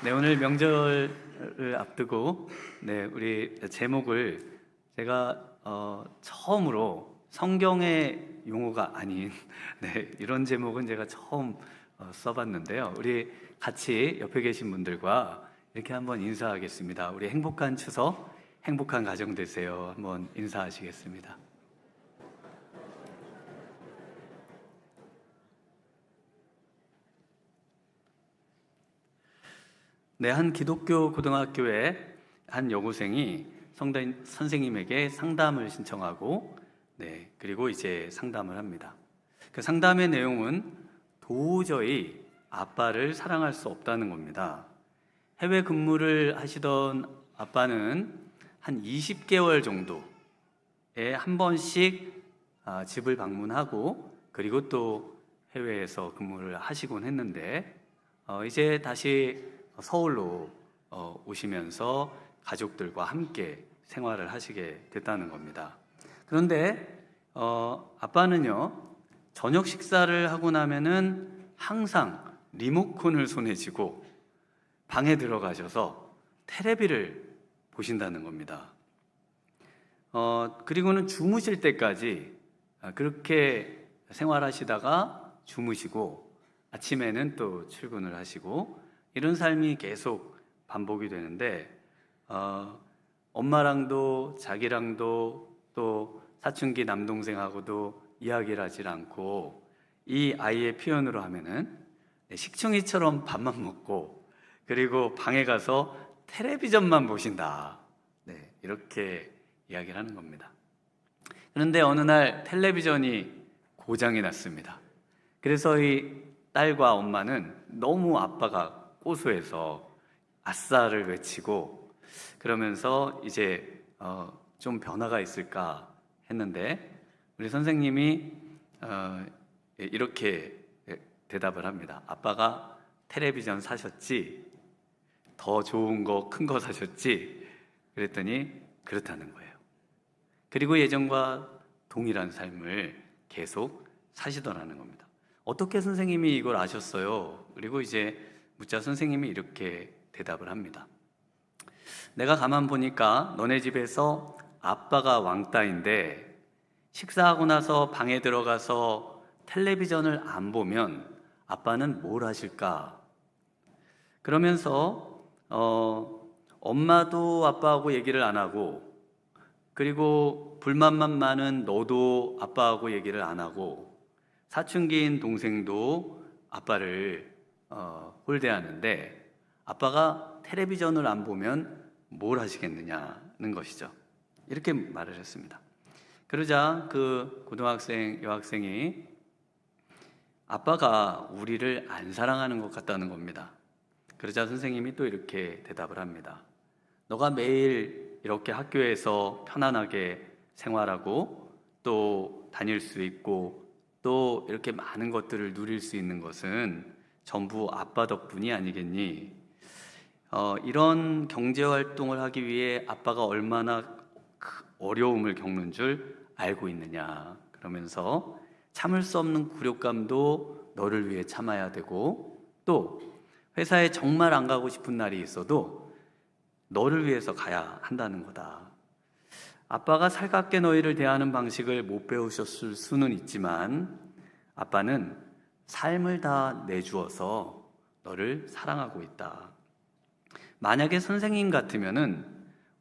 네, 오늘 명절을 앞두고 우리 제목을 제가 처음으로 성경의 용어가 아닌 이런 제목은 제가 처음 써봤는데요. 우리 같이 옆에 계신 분들과 이렇게 한번 인사하겠습니다. 우리 행복한 추석, 행복한 가정 되세요. 한번 인사하시겠습니다. 네, 한 기독교 고등학교에 한 여고생이 성당 선생님에게 상담을 신청하고, 그리고 이제 상담을 합니다. 그 상담의 내용은 도저히 아빠를 사랑할 수 없다는 겁니다. 해외 근무를 하시던 아빠는 한 20개월 정도에 한 번씩 집을 방문하고, 그리고 또 해외에서 근무를 하시곤 했는데, 이제 다시 서울로 오시면서 가족들과 함께 생활을 하시게 됐다는 겁니다. 그런데 아빠는요, 저녁 식사를 하고 나면은 항상 리모컨을 손에 쥐고 방에 들어가셔서 테레비를 보신다는 겁니다. 그리고는 주무실 때까지 그렇게 생활하시다가 주무시고 아침에는 또 출근을 하시고, 이런 삶이 계속 반복이 되는데, 엄마랑도 자기랑도 또 사춘기 남동생하고도 이야기를 하질 않고, 이 아이의 표현으로 하면은 식충이처럼 밥만 먹고, 그리고 방에 가서 텔레비전만 보신다. 이렇게 이야기를 하는 겁니다. 그런데 어느 날 텔레비전이 고장이 났습니다. 그래서 이 딸과 엄마는 너무 아빠가 고소해서 아싸를 외치고, 그러면서 이제 좀 변화가 있을까 했는데, 우리 선생님이 이렇게 대답을 합니다. 아빠가 텔레비전 사셨지? 더 좋은 거, 큰 거 사셨지? 그랬더니 그렇다는 거예요. 그리고 예전과 동일한 삶을 계속 사시더라는 겁니다. 어떻게 선생님이 이걸 아셨어요? 그리고 이제 묻자 선생님이 이렇게 대답을 합니다. 내가 가만 보니까 너네 집에서 아빠가 왕따인데, 식사하고 나서 방에 들어가서 텔레비전을 안 보면 아빠는 뭘 하실까? 그러면서 엄마도 아빠하고 얘기를 안 하고, 그리고 불만만 많은 너도 아빠하고 얘기를 안 하고, 사춘기인 동생도 아빠를 홀대하는데, 아빠가 텔레비전을 안 보면 뭘 하시겠느냐는 것이죠. 이렇게 말을 했습니다. 그러자 그 고등학생 여학생이 아빠가 우리를 안 사랑하는 것 같다는 겁니다. 그러자 선생님이 또 이렇게 대답을 합니다. 너가 매일 이렇게 학교에서 편안하게 생활하고 또 다닐 수 있고 또 이렇게 많은 것들을 누릴 수 있는 것은 전부 아빠 덕분이 아니겠니? 이런 경제 활동을 하기 위해 아빠가 얼마나 어려움을 겪는 줄 알고 있느냐? 그러면서 참을 수 없는 굴욕감도 너를 위해 참아야 되고, 또 회사에 정말 안 가고 싶은 날이 있어도 너를 위해서 가야 한다는 거다. 아빠가 살갑게 너희를 대하는 방식을 못 배우셨을 수는 있지만, 아빠는 삶을 다 내주어서 너를 사랑하고 있다. 만약에 선생님 같으면은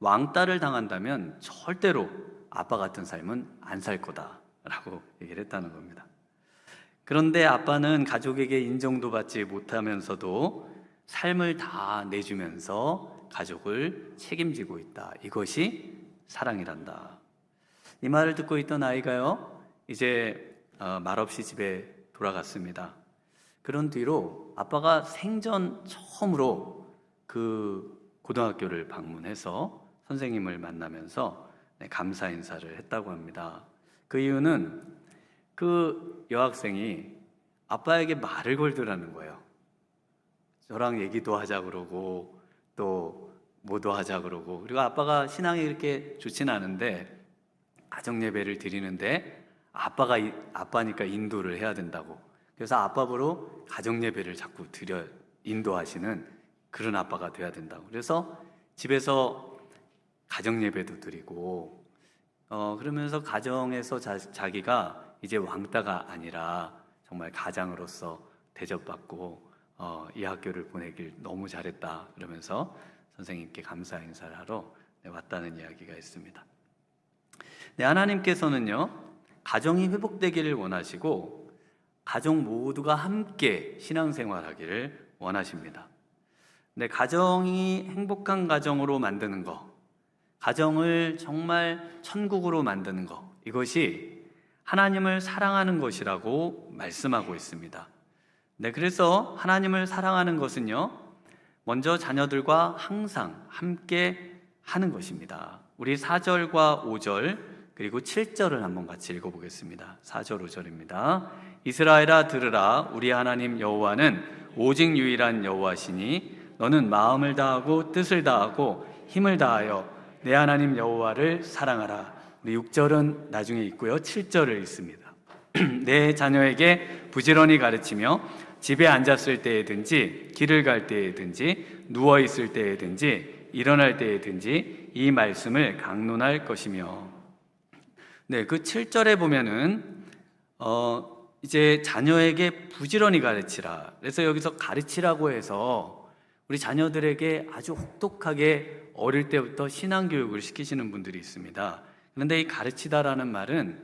왕따를 당한다면 절대로 아빠 같은 삶은 안 살 거다 라고 얘기를 했다는 겁니다. 그런데 아빠는 가족에게 인정도 받지 못하면서도 삶을 다 내주면서 가족을 책임지고 있다. 이것이 사랑이란다. 이 말을 듣고 있던 아이가요, 이제 말없이 집에 돌아갔습니다. 그런 뒤로 아빠가 생전 처음으로 그 고등학교를 방문해서 선생님을 만나면서 감사 인사를 했다고 합니다. 그 이유는 그 여학생이 아빠에게 말을 걸더라는 거예요. 저랑 얘기도 하자 그러고 또 뭐도 하자 그러고, 그리고 아빠가 신앙이 그렇게 좋지는 않은데 가정 예배를 드리는데 아빠니까 인도를 해야 된다고, 그래서 아빠로 가정 예배를 자꾸 인도하시는 그런 아빠가 돼야 된다고. 그래서 집에서 가정 예배도 드리고 그러면서 가정에서 자기가 이제 왕따가 아니라 정말 가장으로서 대접받고 이 학교를 보내길 너무 잘했다 그러면서 선생님께 감사 인사를 하러 왔다는 이야기가 있습니다. 네, 하나님께서는요, 가정이 회복되기를 원하시고 가정 모두가 함께 신앙생활하기를 원하십니다. 네, 가정이 행복한 가정으로 만드는 것, 가정을 정말 천국으로 만드는 것, 이것이 하나님을 사랑하는 것이라고 말씀하고 있습니다. 네, 그래서 하나님을 사랑하는 것은요, 먼저 자녀들과 항상 함께 하는 것입니다. 우리 4절과 5절 그리고 7절을 한번 같이 읽어보겠습니다. 4절 5절입니다. 이스라엘아 들으라, 우리 하나님 여호와는 오직 유일한 여호와시니 너는 마음을 다하고 뜻을 다하고 힘을 다하여 내 하나님 여호와를 사랑하라. 우리 6절은 나중에 있고요, 7절을 읽습니다. 내 자녀에게 부지런히 가르치며 집에 앉았을 때에든지 길을 갈 때에든지 누워 있을 때에든지 일어날 때에든지 이 말씀을 강론할 것이며. 네, 그 7절에 보면은 이제 자녀에게 부지런히 가르치라. 그래서 여기서 가르치라고 해서 우리 자녀들에게 아주 혹독하게 어릴 때부터 신앙교육을 시키시는 분들이 있습니다. 그런데 이 가르치다라는 말은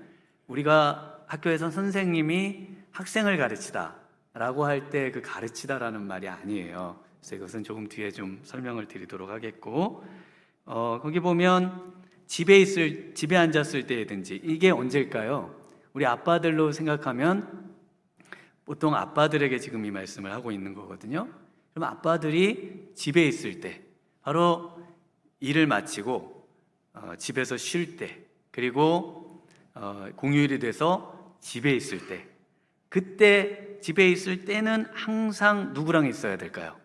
우리가 학교에서 선생님이 학생을 가르치다 라고 할 때 그 가르치다라는 말이 아니에요. 그래서 이것은 조금 뒤에 좀 설명을 드리도록 하겠고, 거기 보면 집에 앉았을 때든지, 이게 언제일까요? 우리 아빠들로 생각하면 보통 아빠들에게 지금 이 말씀을 하고 있는 거거든요. 그럼 아빠들이 집에 있을 때, 바로 일을 마치고 집에서 쉴 때, 그리고 공휴일이 돼서 집에 있을 때, 그때 집에 있을 때는 항상 누구랑 있어야 될까요?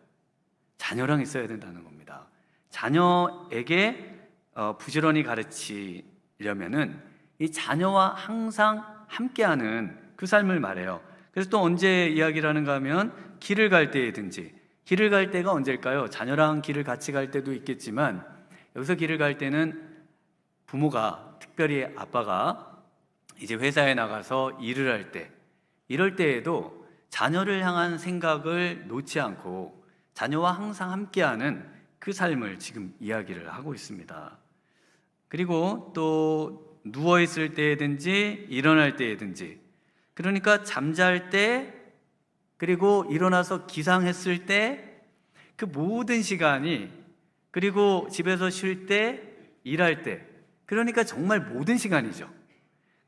자녀랑 있어야 된다는 겁니다. 자녀에게 부지런히 가르치려면은 이 자녀와 항상 함께하는 그 삶을 말해요. 그래서 또 언제 이야기를 하는가 하면 길을 갈 때든지, 길을 갈 때가 언제일까요? 자녀랑 길을 같이 갈 때도 있겠지만 여기서 길을 갈 때는 부모가, 특별히 아빠가 이제 회사에 나가서 일을 할 때, 이럴 때에도 자녀를 향한 생각을 놓지 않고 자녀와 항상 함께하는 그 삶을 지금 이야기를 하고 있습니다. 그리고 또 누워있을 때든지 일어날 때든지, 그러니까 잠잘 때 그리고 일어나서 기상했을 때 그 모든 시간이, 그리고 집에서 쉴 때, 일할 때, 그러니까 정말 모든 시간이죠.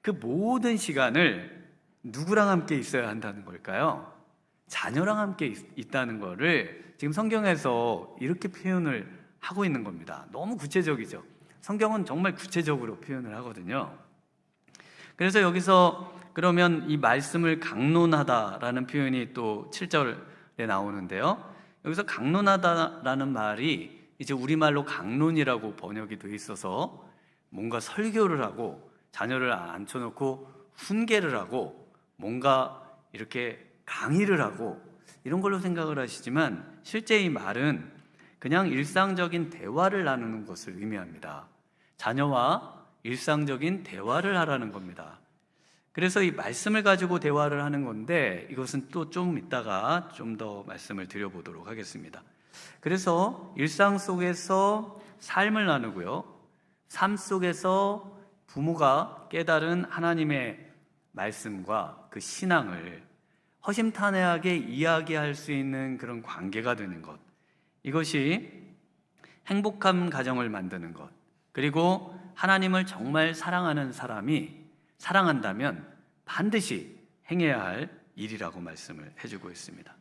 그 모든 시간을 누구랑 함께 있어야 한다는 걸까요? 자녀랑 함께 있다는 거를 지금 성경에서 이렇게 표현을 하고 있는 겁니다. 너무 구체적이죠. 성경은 정말 구체적으로 표현을 하거든요. 그래서 여기서 그러면 이 말씀을 강론하다라는 표현이 또 7절에 나오는데요. 여기서 강론하다라는 말이 이제 우리말로 강론이라고 번역이 돼 있어서 뭔가 설교를 하고 자녀를 앉혀놓고 훈계를 하고 뭔가 이렇게 강의를 하고 이런 걸로 생각을 하시지만, 실제 이 말은 그냥 일상적인 대화를 나누는 것을 의미합니다. 자녀와 일상적인 대화를 하라는 겁니다. 그래서 이 말씀을 가지고 대화를 하는 건데, 이것은 또 좀 이따가 좀 더 말씀을 드려보도록 하겠습니다. 그래서 일상 속에서 삶을 나누고요, 삶 속에서 부모가 깨달은 하나님의 말씀과 그 신앙을 허심탄회하게 이야기할 수 있는 그런 관계가 되는 것, 이것이 행복한 가정을 만드는 것, 그리고 하나님을 정말 사랑하는 사람이 사랑한다면 반드시 행해야 할 일이라고 말씀을 해주고 있습니다.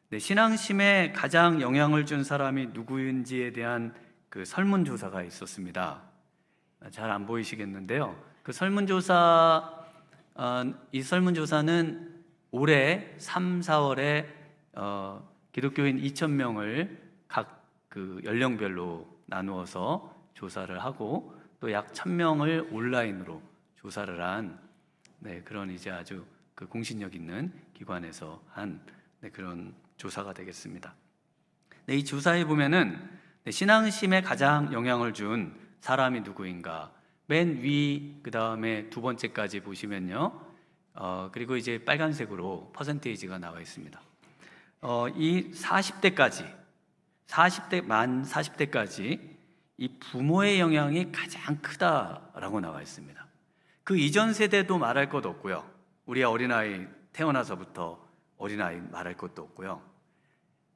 네, 신앙심에 가장 영향을 준 사람이 누구인지에 대한 그 설문조사가 있었습니다. 잘 안 보이시겠는데요, 그 이 설문조사는 올해 3, 4월에 기독교인 2,000명을 각 그 연령별로 나누어서 조사를 하고 또 약 1,000명을 온라인으로 조사를 한 그런 이제 아주 그 공신력 있는 기관에서 한 그런 조사가 되겠습니다. 네, 이 주사에 보면은 신앙심에 가장 영향을 준 사람이 누구인가, 맨 위 그 다음에 두 번째까지 보시면요, 그리고 이제 빨간색으로 퍼센테이지가 나와 있습니다. 이 40대까지 만 40대까지 이 부모의 영향이 가장 크다라고 나와 있습니다. 그 이전 세대도 말할 것 없고요, 우리 어린아이 태어나서부터 어린아이 말할 것도 없고요,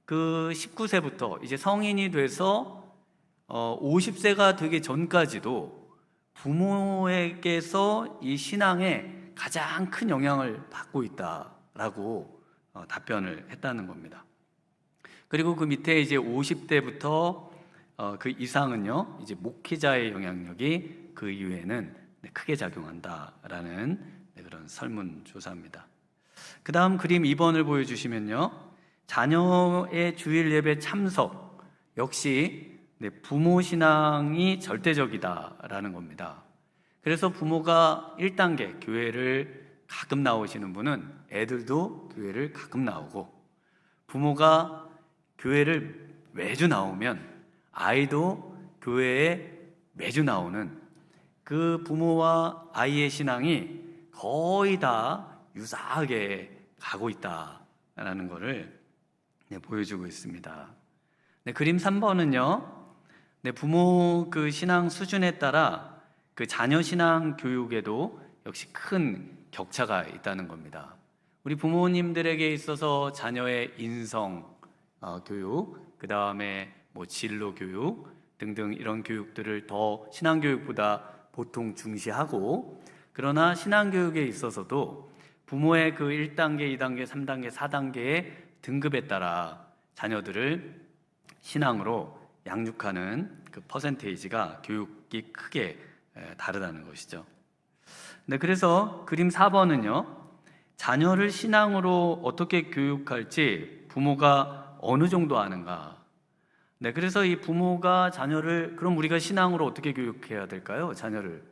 그 19세부터 이제 성인이 돼서 50세가 되기 전까지도 부모에게서 이 신앙에 가장 큰 영향을 받고 있다라고 답변을 했다는 겁니다. 그리고 그 밑에 이제 50대부터 그 이상은요, 이제 목회자의 영향력이 그 이후에는 크게 작용한다라는 그런 설문조사입니다. 그 다음 그림 2번을 보여주시면요, 자녀의 주일 예배 참석 역시 부모 신앙이 절대적이다라는 겁니다. 그래서 부모가 1단계 교회를 가끔 나오시는 분은 애들도 교회를 가끔 나오고, 부모가 교회를 매주 나오면 아이도 교회에 매주 나오는 그 부모와 아이의 신앙이 거의 다 유사하게 가고 있다라는 것을 보여주고 있습니다. 그림 3번은요, 부모 그 신앙 수준에 따라 그 자녀 신앙 교육에도 역시 큰 격차가 있다는 겁니다. 우리 부모님들에게 있어서 자녀의 인성 교육, 그 다음에 뭐 진로 교육 등등 이런 교육들을 더 신앙 교육보다 보통 중시하고, 그러나 신앙 교육에 있어서도 부모의 그 1단계, 2단계, 3단계, 4단계의 등급에 따라 자녀들을 신앙으로 양육하는 그 퍼센테이지가 교육이 크게 다르다는 것이죠. 네, 그래서 그림 4번은요, 자녀를 신앙으로 어떻게 교육할지 부모가 어느 정도 아는가. 네, 그래서 이 부모가 자녀를, 그럼 우리가 신앙으로 어떻게 교육해야 될까요? 자녀를.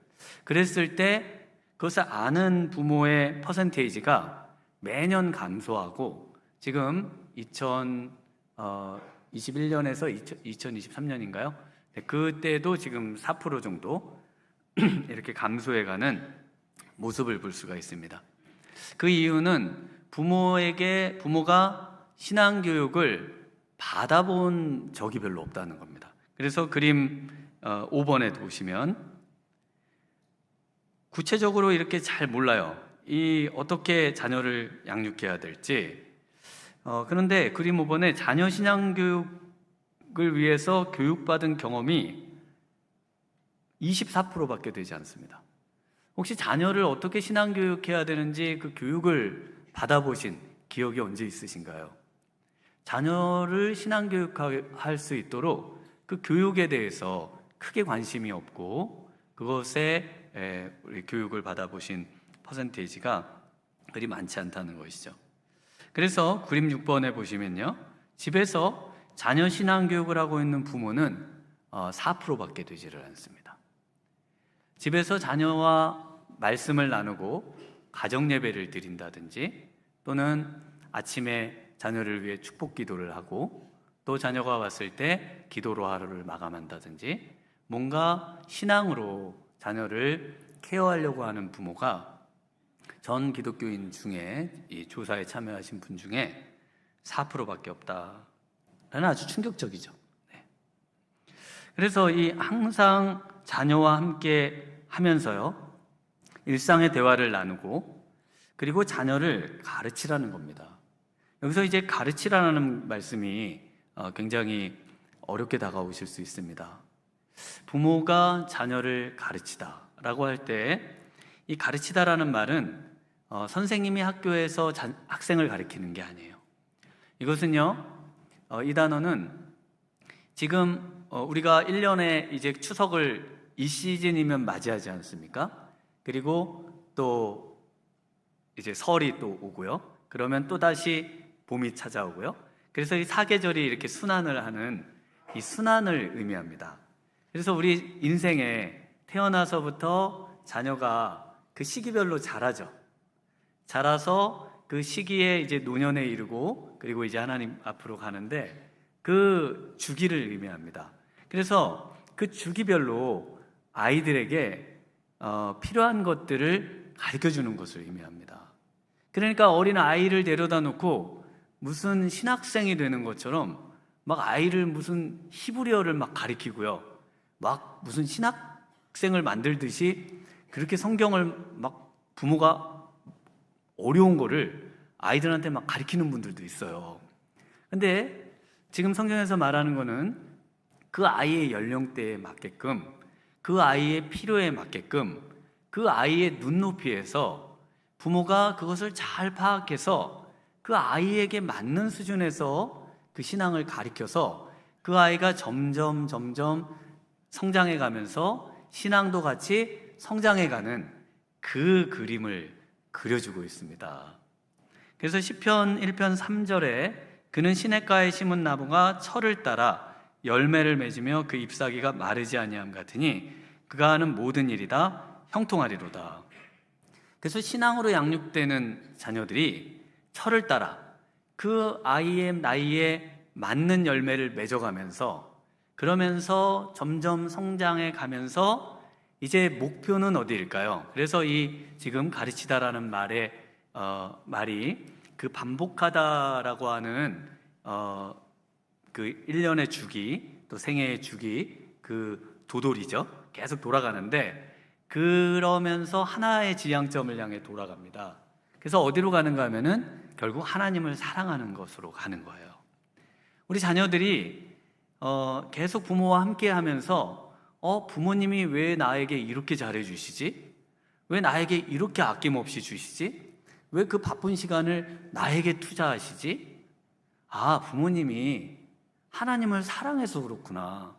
그랬을 때 그것을 아는 부모의 퍼센테이지가 매년 감소하고, 지금 2021년에서 2023년인가요? 네, 그때도 지금 4% 정도 이렇게 감소해가는 모습을 볼 수가 있습니다. 그 이유는 부모가 신앙교육을 받아본 적이 별로 없다는 겁니다. 그래서 그림 5번에 보시면 구체적으로 이렇게 잘 몰라요. 어떻게 자녀를 양육해야 될지. 그런데 그림 5번에 자녀 신앙교육을 위해서 교육받은 경험이 24%밖에 되지 않습니다. 혹시 자녀를 어떻게 신앙교육해야 되는지 그 교육을 받아보신 기억이 언제 있으신가요? 자녀를 신앙교육할 수 있도록 그 교육에 대해서 크게 관심이 없고, 그것에 우리 교육을 받아보신 퍼센테이지가 그리 많지 않다는 것이죠. 그래서 그림 6번에 보시면요, 집에서 자녀 신앙교육을 하고 있는 부모는 4%밖에 되지를 않습니다. 집에서 자녀와 말씀을 나누고 가정 예배를 드린다든지, 또는 아침에 자녀를 위해 축복 기도를 하고, 또 자녀가 왔을 때 기도로 하루를 마감한다든지, 뭔가 신앙으로 자녀를 케어하려고 하는 부모가 전 기독교인 중에, 이 조사에 참여하신 분 중에 4%밖에 없다라는 아주 충격적이죠. 네. 그래서 항상 자녀와 함께 하면서요, 일상의 대화를 나누고, 그리고 자녀를 가르치라는 겁니다. 여기서 이제 가르치라는 말씀이 굉장히 어렵게 다가오실 수 있습니다. 부모가 자녀를 가르치다라고 할 때, 이 가르치다라는 말은 선생님이 학교에서 학생을 가르치는 게 아니에요. 이것은요, 이 단어는 지금 우리가 1년에 이제 추석을 이 시즌이면 맞이하지 않습니까? 그리고 또 이제 설이 또 오고요. 그러면 또 다시 봄이 찾아오고요. 그래서 이 사계절이 이렇게 순환을 하는 이 순환을 의미합니다. 그래서 우리 인생에 태어나서부터 자녀가 그 시기별로 자라죠. 자라서 그 시기에 이제 노년에 이르고, 그리고 이제 하나님 앞으로 가는데, 그 주기를 의미합니다. 그래서 그 주기별로 아이들에게 필요한 것들을 가르쳐주는 것을 의미합니다. 그러니까 어린 아이를 데려다 놓고 무슨 신학생이 되는 것처럼 막 아이를 무슨 히브리어를 막 가르치고요, 막 무슨 신학생을 만들듯이 그렇게 성경을 막 부모가 어려운 거를 아이들한테 막 가르치는 분들도 있어요. 근데 지금 성경에서 말하는 거는 그 아이의 연령대에 맞게끔, 그 아이의 필요에 맞게끔, 그 아이의 눈높이에서 부모가 그것을 잘 파악해서 그 아이에게 맞는 수준에서 그 신앙을 가르쳐서 그 아이가 점점 성장해 가면서 신앙도 같이 성장해 가는 그 그림을 그려주고 있습니다. 그래서 시편 1편 3절에 그는 시냇가에 심은 나무가 철을 따라 열매를 맺으며 그 잎사귀가 마르지 아니함 같으니 그가 하는 모든 일이 다 형통하리로다. 그래서 신앙으로 양육되는 자녀들이 철을 따라 그 아이의 나이에 맞는 열매를 맺어가면서, 그러면서 점점 성장해 가면서 이제 목표는 어디일까요? 그래서 이 지금 가르치다라는 말이 그 반복하다라고 하는 그 1년의 주기, 또 생애의 주기, 그 도돌이죠. 계속 돌아가는데, 그러면서 하나의 지향점을 향해 돌아갑니다. 그래서 어디로 가는가 하면은 결국 하나님을 사랑하는 것으로 가는 거예요. 우리 자녀들이 계속 부모와 함께 하면서 부모님이 왜 나에게 이렇게 잘해 주시지? 왜 나에게 이렇게 아낌없이 주시지? 왜 그 바쁜 시간을 나에게 투자하시지? 아, 부모님이 하나님을 사랑해서 그렇구나.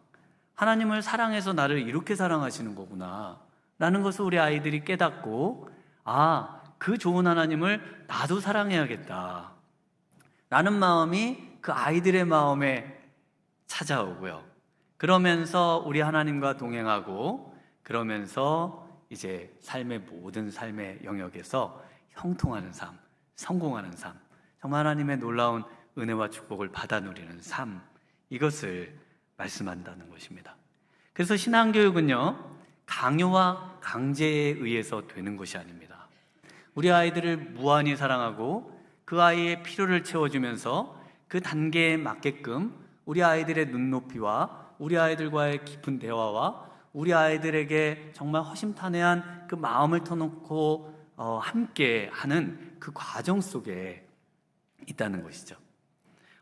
하나님을 사랑해서 나를 이렇게 사랑하시는 거구나 라는 것을 우리 아이들이 깨닫고, 아, 그 좋은 하나님을 나도 사랑해야겠다 라는 마음이 그 아이들의 마음에 찾아오고요. 그러면서 우리 하나님과 동행하고, 그러면서 이제 모든 삶의 영역에서 형통하는 삶, 성공하는 삶, 정말 하나님의 놀라운 은혜와 축복을 받아 누리는 삶, 이것을 말씀한다는 것입니다. 그래서 신앙교육은요, 강요와 강제에 의해서 되는 것이 아닙니다. 우리 아이들을 무한히 사랑하고 그 아이의 필요를 채워주면서 그 단계에 맞게끔 우리 아이들의 눈높이와 우리 아이들과의 깊은 대화와 우리 아이들에게 정말 허심탄회한 그 마음을 터놓고 함께 하는 그 과정 속에 있다는 것이죠.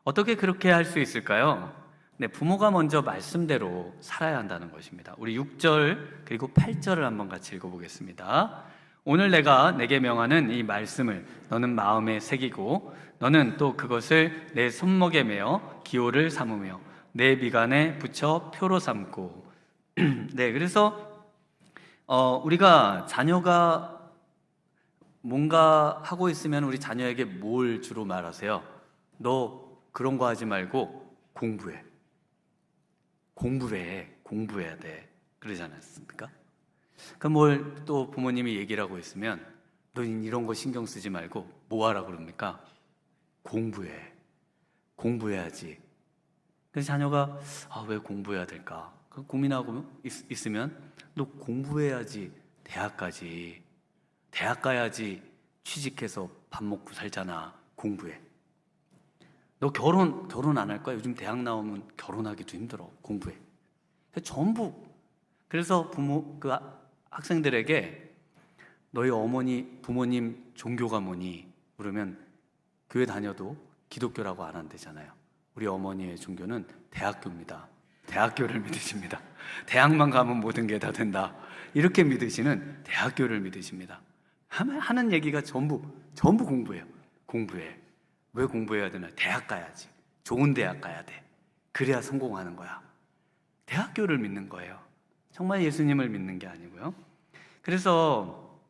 어떻게 그렇게 할 수 있을까요? 네, 부모가 먼저 말씀대로 살아야 한다는 것입니다. 우리 6절 그리고 8절을 한번 같이 읽어보겠습니다. 오늘 내가 내게 명하는 이 말씀을 너는 마음에 새기고 너는 또 그것을 내 손목에 메어 기호를 삼으며 내 미간에 붙여 표로 삼고. 네, 그래서 우리가 자녀가 뭔가 하고 있으면 우리 자녀에게 뭘 주로 말하세요? 너 그런 거 하지 말고 공부해야 돼, 그러지 않았습니까? 그럼 뭘 또 부모님이 얘기를 하고 있으면 너 이런 거 신경 쓰지 말고 뭐 하라 그럽니까? 공부해야지. 그래서 자녀가 왜 공부해야 될까? 고민하고 있으면 너 공부해야지 대학까지. 대학 가야지 취직해서 밥 먹고 살잖아. 공부해. 너 결혼 안 할 거야? 요즘 대학 나오면 결혼하기도 힘들어. 공부해. 전부. 그래서 학생들에게 너희 부모님 종교가 뭐니? 그러면 교회 다녀도 기독교라고 안 한대잖아요. 우리 어머니의 종교는 대학교입니다. 대학교를 믿으십니다. 대학만 가면 모든 게 다 된다, 이렇게 믿으시는 대학교를 믿으십니다. 하는 얘기가 전부 공부해요. 공부해. 왜 공부해야 되나? 대학 가야지. 좋은 대학 가야 돼. 그래야 성공하는 거야. 대학교를 믿는 거예요. 정말 예수님을 믿는 게 아니고요. 그래서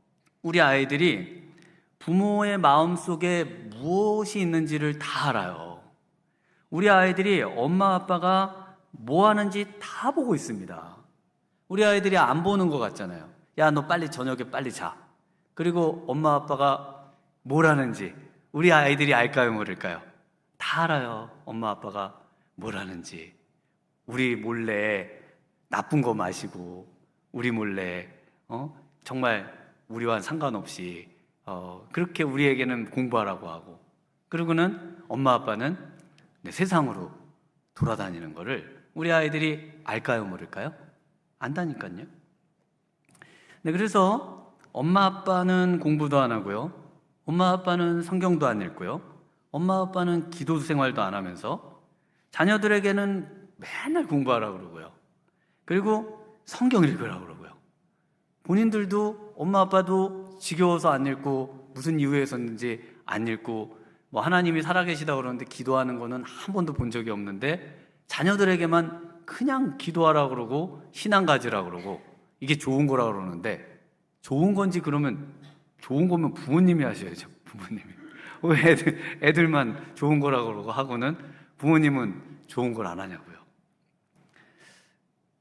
우리 아이들이 부모의 마음속에 무엇이 있는지를 다 알아요. 우리 아이들이 엄마 아빠가 뭐 하는지 다 보고 있습니다. 우리 아이들이 안 보는 것 같잖아요. 야, 너 빨리 저녁에 빨리 자. 그리고 엄마 아빠가 뭘 하는지 우리 아이들이 알까요, 모를까요? 다 알아요. 엄마 아빠가 뭘 하는지, 우리 몰래 나쁜 거 마시고, 우리 몰래 정말 우리와 상관없이 그렇게 우리에게는 공부하라고 하고, 그리고는 엄마 아빠는 세상으로 돌아다니는 거를 우리 아이들이 알까요, 모를까요? 안다니까요. 네, 그래서 엄마 아빠는 공부도 안 하고요, 엄마 아빠는 성경도 안 읽고요, 엄마 아빠는 기도 생활도 안 하면서 자녀들에게는 맨날 공부하라고 그러고요, 그리고 성경 읽으라고 그러고요. 본인들도 엄마 아빠도 지겨워서 안 읽고 무슨 이유에서인지 안 읽고, 뭐 하나님이 살아계시다 그러는데 기도하는 거는 한 번도 본 적이 없는데 자녀들에게만 그냥 기도하라고 그러고 신앙 가지라고 그러고 이게 좋은 거라고 그러는데, 좋은 건지, 그러면 좋은 거면 부모님이 하셔야죠. 부모님이 왜 애들만 좋은 거라고 그러고 하고는 부모님은 좋은 걸 안 하냐고요.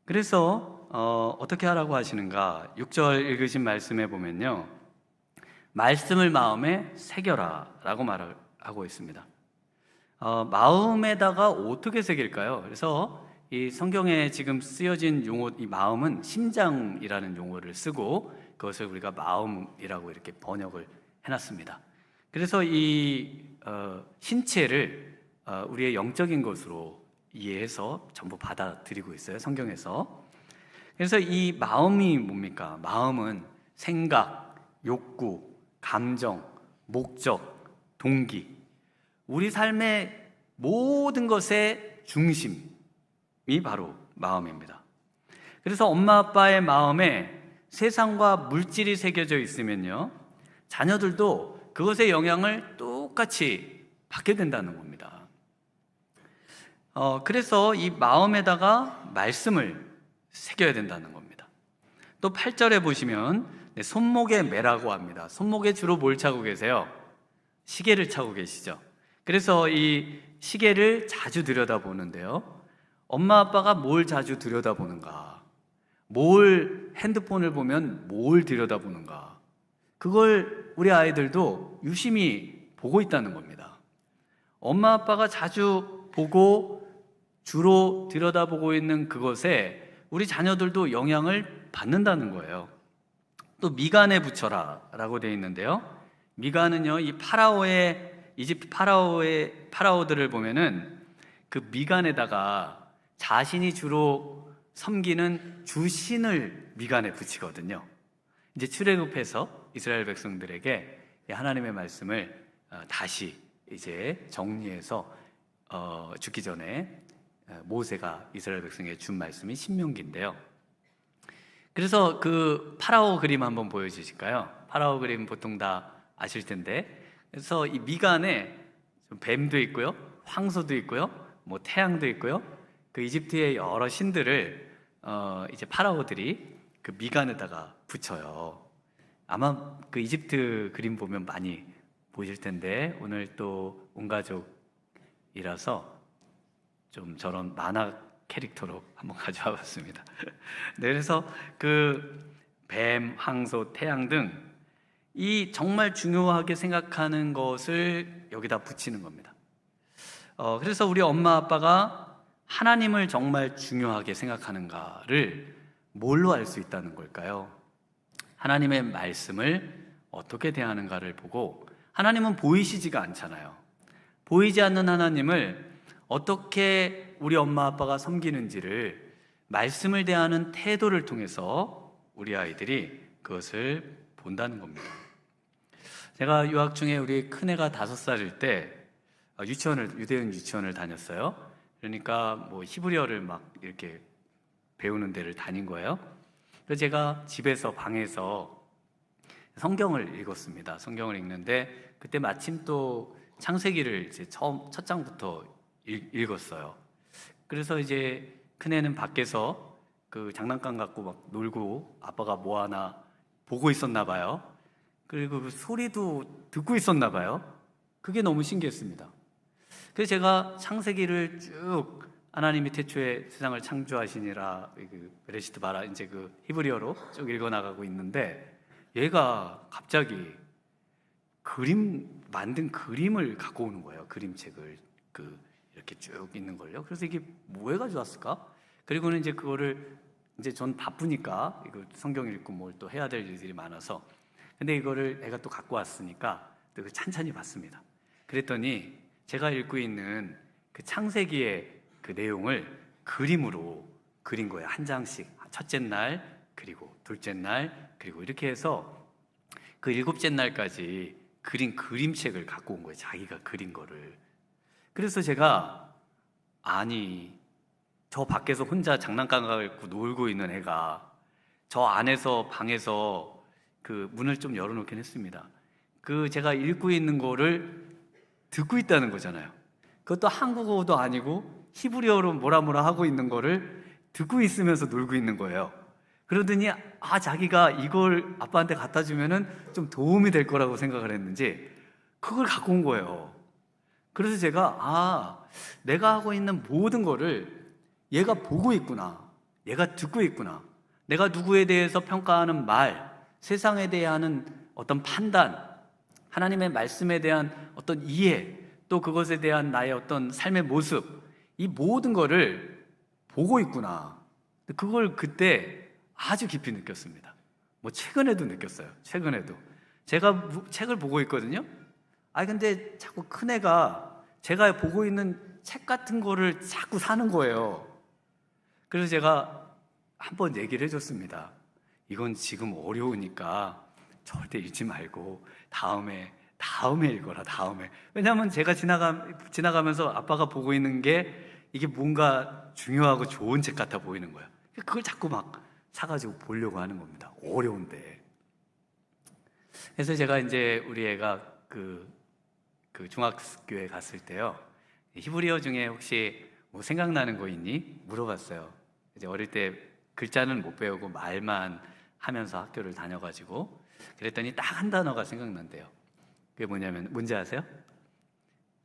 그래서 어떻게 하라고 하시는가? 6절 읽으신 말씀에 보면요, 말씀을 마음에 새겨라 라고 말을 하고 있습니다. 마음에다가 어떻게 새길까요? 그래서 이 성경에 지금 쓰여진 용어, 이 마음은 심장이라는 용어를 쓰고 그것을 우리가 마음이라고 이렇게 번역을 해놨습니다. 그래서 이 신체를 우리의 영적인 것으로 이해해서 전부 받아들이고 있어요, 성경에서. 그래서 이 마음이 뭡니까? 마음은 생각, 욕구, 감정, 목적, 동기, 우리 삶의 모든 것의 중심이 바로 마음입니다. 그래서 엄마 아빠의 마음에 세상과 물질이 새겨져 있으면요, 자녀들도 그것의 영향을 똑같이 받게 된다는 겁니다. 그래서 이 마음에다가 말씀을 새겨야 된다는 겁니다. 또 8절에 보시면 손목에 매라고 합니다. 손목에 주로 뭘 차고 계세요? 시계를 차고 계시죠. 그래서 이 시계를 자주 들여다보는데요, 엄마 아빠가 뭘 자주 들여다보는가, 뭘 핸드폰을 보면 뭘 들여다보는가, 그걸 우리 아이들도 유심히 보고 있다는 겁니다. 엄마 아빠가 자주 보고 주로 들여다보고 있는 그것에 우리 자녀들도 영향을 받는다는 거예요. 또 미간에 붙여라 라고 되어 있는데요, 미간은요, 이 파라오의 이집트 파라오들을 보면은 그 미간에다가 자신이 주로 섬기는 주신을 미간에 붙이거든요. 이제 출애굽해서 이스라엘 백성들에게 하나님의 말씀을 다시 이제 정리해서 죽기 전에 모세가 이스라엘 백성에게 준 말씀이 신명기인데요. 그래서 그 파라오 그림 한번 보여주실까요? 파라오 그림 보통 다 아실 텐데, 그래서 이 미간에 뱀도 있고요, 황소도 있고요, 뭐 태양도 있고요, 그 이집트의 여러 신들을 이제 파라오들이 그 미간에다가 붙여요. 아마 그 이집트 그림 보면 많이 보실 텐데, 오늘 또 온 가족이라서 좀 저런 만화 캐릭터로 한번 가져와 봤습니다. 네, 그래서 그 뱀, 황소, 태양 등 이 정말 중요하게 생각하는 것을 여기다 붙이는 겁니다. 그래서 우리 엄마 아빠가 하나님을 정말 중요하게 생각하는가를 뭘로 알 수 있다는 걸까요? 하나님의 말씀을 어떻게 대하는가를 보고, 하나님은 보이시지가 않잖아요. 보이지 않는 하나님을 어떻게 우리 엄마 아빠가 섬기는지를 말씀을 대하는 태도를 통해서 우리 아이들이 그것을 본다는 겁니다. 제가 유학 중에 우리 큰애가 5살일 때 유대인 유치원을 다녔어요. 그러니까 뭐 히브리어를 막 이렇게 배우는 데를 다닌 거예요. 그래서 제가 집에서 방에서 성경을 읽었습니다. 성경을 읽는데 그때 마침 또 창세기를 이제 첫 장부터 읽었어요. 그래서 이제 큰애는 밖에서 그 장난감 갖고 막 놀고 아빠가 뭐 하나 보고 있었나 봐요. 그리고 그 소리도 듣고 있었나 봐요. 그게 너무 신기했습니다. 그래서 제가 창세기를 쭉 하나님이 태초에 세상을 창조하시니라 그 베레시트 바라 이제 그 히브리어로 쭉 읽어 나가고 있는데, 얘가 갑자기 만든 그림을 갖고 오는 거예요. 그림책을 그 이렇게 쭉 있는 걸요. 그래서 이게 뭐 해가지고 왔을까? 그리고는 이제 그거를 이제 전 바쁘니까 이거 성경 읽고 뭘 또 해야 될 일들이 많아서, 근데 이거를 애가 또 갖고 왔으니까 또 찬찬히 봤습니다. 그랬더니 제가 읽고 있는 그 창세기의 그 내용을 그림으로 그린 거예요. 한 장씩. 첫째 날, 그리고 둘째 날, 그리고 이렇게 해서 그 일곱째 날까지 그린 그림책을 갖고 온 거예요. 자기가 그린 거를. 그래서 제가, 아니, 저 밖에서 혼자 장난감 갖고 놀고 있는 애가 저 안에서 방에서 그 문을 좀 열어놓긴 했습니다. 그 제가 읽고 있는 거를 듣고 있다는 거잖아요. 그것도 한국어도 아니고 히브리어로 뭐라 하고 있는 거를 듣고 있으면서 놀고 있는 거예요. 그러더니 자기가 이걸 아빠한테 갖다 주면은 좀 도움이 될 거라고 생각을 했는지 그걸 갖고 온 거예요. 그래서 제가 내가 하고 있는 모든 거를 얘가 보고 있구나, 얘가 듣고 있구나, 내가 누구에 대해서 평가하는 말, 세상에 대한 어떤 판단, 하나님의 말씀에 대한 어떤 이해, 또 그것에 대한 나의 어떤 삶의 모습, 이 모든 거를 보고 있구나. 그걸 그때 아주 깊이 느꼈습니다. 뭐 최근에도 느꼈어요. 최근에도 제가 책을 보고 있거든요. 근데 자꾸 큰애가 제가 보고 있는 책 같은 거를 자꾸 사는 거예요. 그래서 제가 한번 얘기를 해줬습니다. 이건 지금 어려우니까 절대 읽지 말고 다음에 읽어라, 다음에. 왜냐하면 제가 지나가면서 아빠가 보고 있는 게 이게 뭔가 중요하고 좋은 책 같아 보이는 거야. 그걸 자꾸 막 사가지고 보려고 하는 겁니다. 어려운데. 그래서 제가 이제 우리 애가 그 중학교에 갔을 때요, 히브리어 중에 혹시 뭐 생각나는 거 있니? 물어봤어요. 이제 어릴 때 글자는 못 배우고 말만 하면서 학교를 다녀가지고, 그랬더니 딱 한 단어가 생각난대요. 그게 뭐냐면, 뭔지 아세요?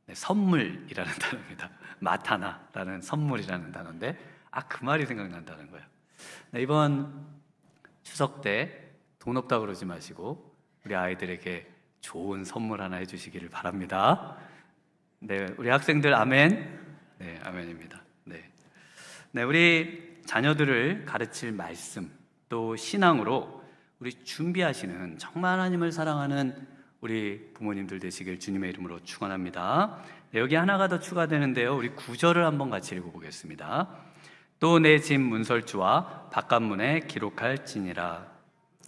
네, 선물이라는 단어입니다. 마타나라는 선물이라는 단어인데, 그 말이 생각난다는 거예요. 네, 이번 추석 때 돈 없다고 그러지 마시고 우리 아이들에게 좋은 선물 하나 해주시기를 바랍니다. 네, 우리 학생들 아멘. 네, 아멘입니다. 네, 우리 자녀들을 가르칠 말씀, 또 신앙으로 우리 준비하시는 정말 하나님을 사랑하는 우리 부모님들 되시길 주님의 이름으로 축원합니다. 네, 여기 하나가 더 추가되는데요, 우리 9절을 한번 같이 읽어보겠습니다. 또 내 집 문설주와 바깥문에 기록할지니라.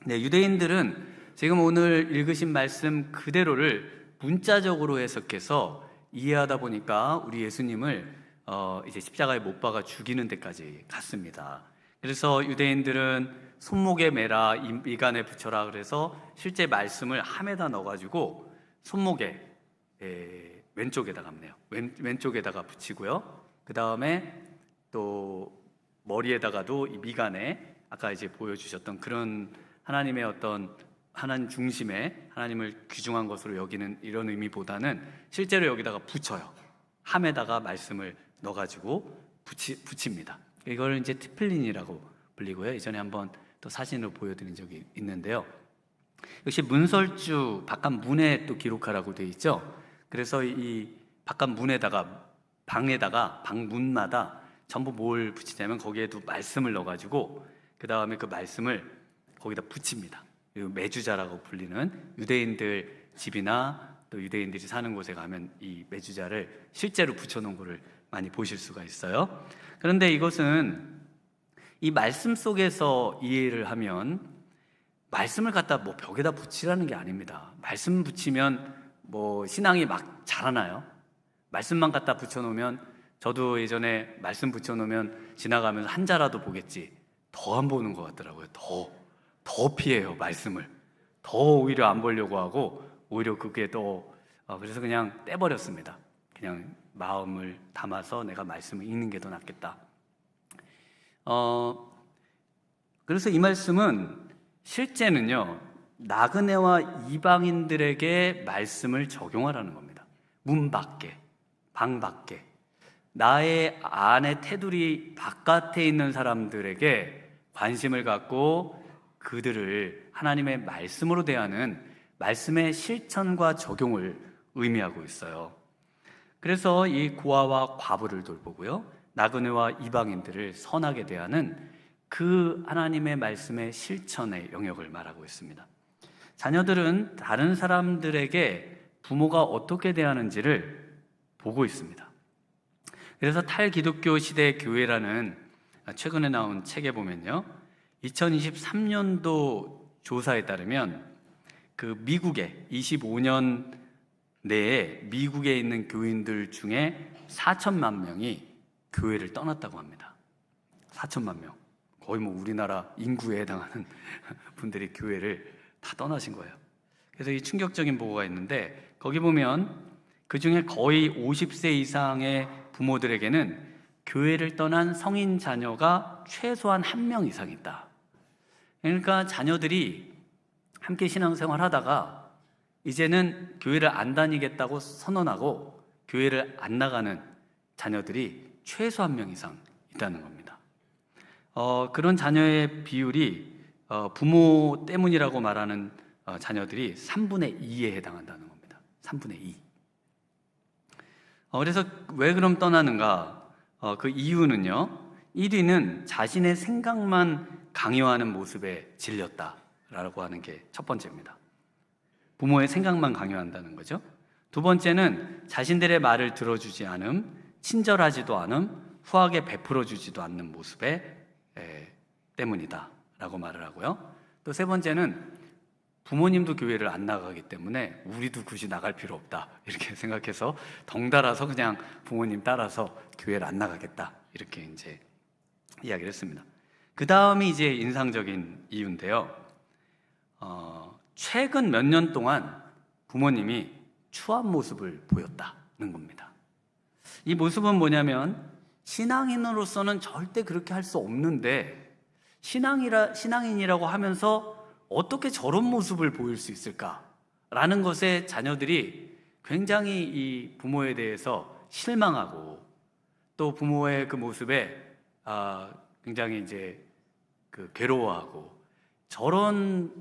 네, 유대인들은 지금 오늘 읽으신 말씀 그대로를 문자적으로 해석해서 이해하다 보니까 우리 예수님을 이제 십자가에 못 박아 죽이는 데까지 갔습니다. 그래서 유대인들은 손목에 매라, 미간에 붙여라, 그래서 실제 말씀을 함에다 넣어가지고 손목에 왼쪽에다가 합네요. 왼쪽에다가 붙이고요. 그 다음에 또 머리에다가도 이 미간에 아까 이제 보여주셨던 그런 하나님의 어떤 하나님 중심에 하나님을 귀중한 것으로 여기는 이런 의미보다는 실제로 여기다가 붙여요. 함에다가 말씀을 넣어가지고 붙입니다. 이걸 이제 티플린이라고 불리고요. 이전에 한번 또 사진으로 보여드린 적이 있는데요. 역시 문설주 바깥 문에 또 기록하라고 되어 있죠. 그래서 이 바깥 문에다가 방문마다 전부 뭘 붙이냐면 거기에도 말씀을 넣어가지고 그 다음에 그 말씀을 거기다 붙입니다. 그리고 매주자라고 불리는, 유대인들 집이나 또 유대인들이 사는 곳에 가면 이 매주자를 실제로 붙여놓은 거를 많이 보실 수가 있어요. 그런데 이것은 이 말씀 속에서 이해를 하면 말씀을 갖다 뭐 벽에다 붙이라는 게 아닙니다. 말씀 붙이면 뭐 신앙이 막 자라나요? 말씀만 갖다 붙여놓으면, 저도 예전에 말씀 붙여놓으면 지나가면서 한 자라도 보겠지, 더 안 보는 것 같더라고요. 더 피해요. 말씀을 더 오히려 안 보려고 하고, 오히려 그게 또 그래서 그냥 떼버렸습니다. 그냥 마음을 담아서 내가 말씀을 읽는 게 더 낫겠다. 그래서 이 말씀은 실제는요, 나그네와 이방인들에게 말씀을 적용하라는 겁니다. 문 밖에, 방 밖에, 나의 안에 테두리 바깥에 있는 사람들에게 관심을 갖고 그들을 하나님의 말씀으로 대하는 말씀의 실천과 적용을 의미하고 있어요. 그래서 이 고아와 과부를 돌보고요, 나그네와 이방인들을 선하게 대하는 그 하나님의 말씀의 실천의 영역을 말하고 있습니다. 자녀들은 다른 사람들에게 부모가 어떻게 대하는지를 보고 있습니다. 그래서 탈기독교 시대 교회라는 최근에 나온 책에 보면요, 2023년도 조사에 따르면 그 미국의 25년 내에 미국에 있는 교인들 중에 4천만 명이 교회를 떠났다고 합니다. 4천만 명. 거의 뭐 우리나라 인구에 해당하는 분들이 교회를 다 떠나신 거예요. 그래서 이 충격적인 보고가 있는데, 거기 보면 그 중에 거의 50세 이상의 부모들에게는 교회를 떠난 성인 자녀가 최소한 1명 이상 있다. 그러니까 자녀들이 함께 신앙생활 하다가 이제는 교회를 안 다니겠다고 선언하고 교회를 안 나가는 자녀들이 최소 1명 이상 있다는 겁니다. 그런 자녀의 비율이 부모 때문이라고 말하는 자녀들이 3분의 2에 해당한다는 겁니다. 3분의 2. 그래서 왜 그럼 떠나는가? 그 이유는요, 1위는 자신의 생각만 강요하는 모습에 질렸다라고 하는 게 첫 번째입니다. 부모의 생각만 강요한다는 거죠. 두 번째는 자신들의 말을 들어주지 않음, 친절하지도 않음, 후하게 베풀어주지도 않는 모습에 때문이다 라고 말을 하고요. 또 세 번째는 부모님도 교회를 안 나가기 때문에 우리도 굳이 나갈 필요 없다 이렇게 생각해서 덩달아서 그냥 부모님 따라서 교회를 안 나가겠다 이렇게 이제 이야기를 했습니다. 그 다음이 이제 인상적인 이유인데요. 최근 몇 년 동안 부모님이 추한 모습을 보였다는 겁니다. 이 모습은 뭐냐면, 신앙인으로서는 절대 그렇게 할 수 없는데 신앙인이라고 하면서 어떻게 저런 모습을 보일 수 있을까라는 것에 자녀들이 굉장히 이 부모에 대해서 실망하고, 또 부모의 그 모습에 굉장히 이제 괴로워하고, 저런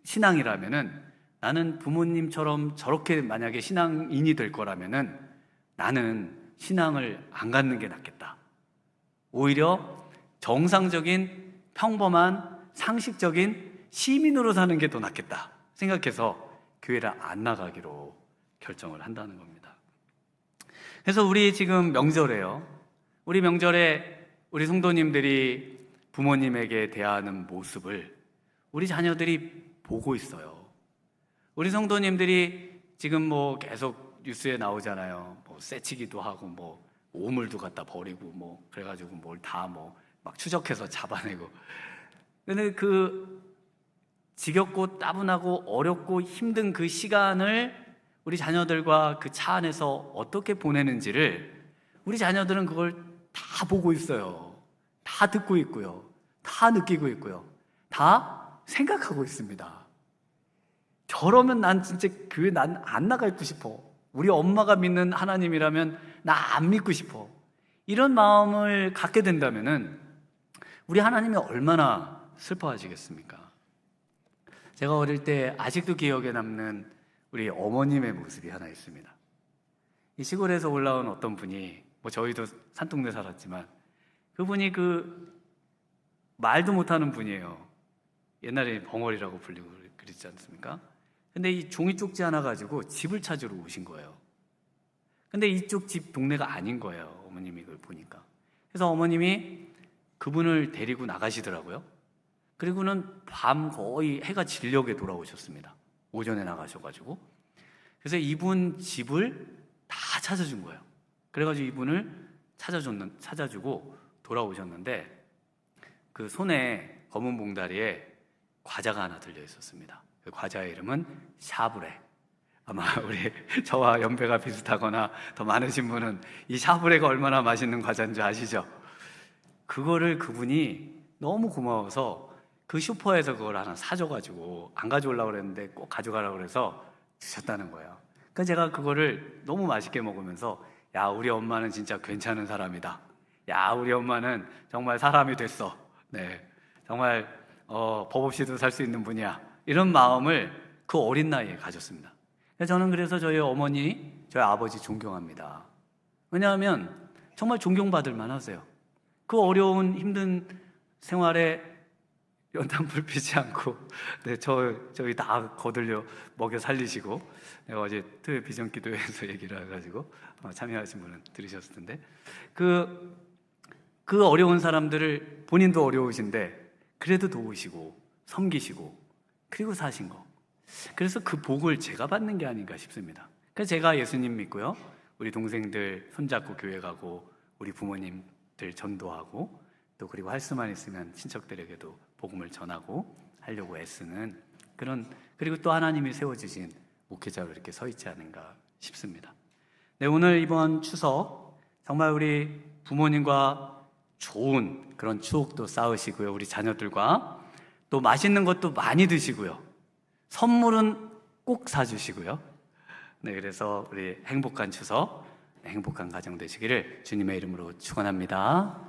신앙이라면은 나는 부모님처럼 저렇게 만약에 신앙인이 될 거라면은 나는 신앙을 안 갖는 게 낫겠다. 오히려 정상적인 평범한 상식적인 시민으로 사는 게 더 낫겠다 생각해서 교회를 안 나가기로 결정을 한다는 겁니다. 그래서 우리 지금 명절에요, 우리 명절에 우리 성도님들이 부모님에게 대하는 모습을 우리 자녀들이 보고 있어요. 우리 성도님들이 지금 뭐 계속 뉴스에 나오잖아요. 뭐 새치기도 하고 뭐 오물도 갖다 버리고 뭐 그래가지고 뭘 다 뭐 막 추적해서 잡아내고. 근데 그 지겹고 따분하고 어렵고 힘든 그 시간을 우리 자녀들과 그 차 안에서 어떻게 보내는지를 우리 자녀들은 그걸 다 보고 있어요. 다 듣고 있고요. 다 느끼고 있고요. 다 생각하고 있습니다. 저러면 난 진짜 교회 난 안 나가고 싶어. 우리 엄마가 믿는 하나님이라면 나 안 믿고 싶어. 이런 마음을 갖게 된다면은 우리 하나님이 얼마나 슬퍼하시겠습니까? 제가 어릴 때 아직도 기억에 남는 우리 어머님의 모습이 하나 있습니다. 이 시골에서 올라온 어떤 분이, 뭐 저희도 산동네 살았지만 그분이 그 말도 못하는 분이에요. 옛날에 벙어리라고 불리고 그랬지 않습니까? 근데 이 종이 쪽지 하나 가지고 집을 찾으러 오신 거예요. 근데 이쪽 집 동네가 아닌 거예요, 어머님이 그걸 보니까. 그래서 어머님이 그분을 데리고 나가시더라고요. 그리고는 밤 거의 해가 질녘에 돌아오셨습니다. 오전에 나가셔가지고. 그래서 이분 집을 다 찾아준 거예요. 그래가지고 이분을 찾아주고 돌아오셨는데, 그 손에 검은 봉다리에 과자가 하나 들려 있었습니다. 그 과자의 이름은 샤브레. 아마 우리 저와 연배가 비슷하거나 더 많으신 분은 이 샤브레가 얼마나 맛있는 과자인 줄 아시죠? 그거를 그분이 너무 고마워서 그 슈퍼에서 그걸 하나 사줘가지고, 안 가져오려고 그랬는데 꼭 가져가라고 그래서 주셨다는 거예요. 그러니까 제가 그거를 너무 맛있게 먹으면서, 야, 우리 엄마는 진짜 괜찮은 사람이다. 야, 우리 엄마는 정말 사람이 됐어. 네, 정말 법 없이도 살 수 있는 분이야. 이런 마음을 그 어린 나이에 가졌습니다. 저는 그래서 저희 어머니, 저희 아버지 존경합니다. 왜냐하면 정말 존경받을 만하세요. 그 어려운 힘든 생활에 연탄 불 피지 않고 네, 저희 다 거들려 먹여 살리시고, 내가 어제 토요일 비전기도회에서 얘기를 해가지고 참여하신 분은 들으셨을 텐데, 그 어려운 사람들을 본인도 어려우신데 그래도 도우시고 섬기시고 그리고 사신 거, 그래서 그 복을 제가 받는 게 아닌가 싶습니다. 그래서 제가 예수님 믿고요, 우리 동생들 손잡고 교회 가고 우리 부모님들 전도하고 또 그리고 할 수만 있으면 친척들에게도 복음을 전하고 하려고 애쓰는 그런, 그리고 또 하나님이 세워주신 목회자로 이렇게 서 있지 않은가 싶습니다. 네, 오늘 이번 추석 정말 우리 부모님과 좋은 그런 추억도 쌓으시고요, 우리 자녀들과 또 맛있는 것도 많이 드시고요, 선물은 꼭 사주시고요. 네, 그래서 우리 행복한 추석, 행복한 가정 되시기를 주님의 이름으로 축원합니다.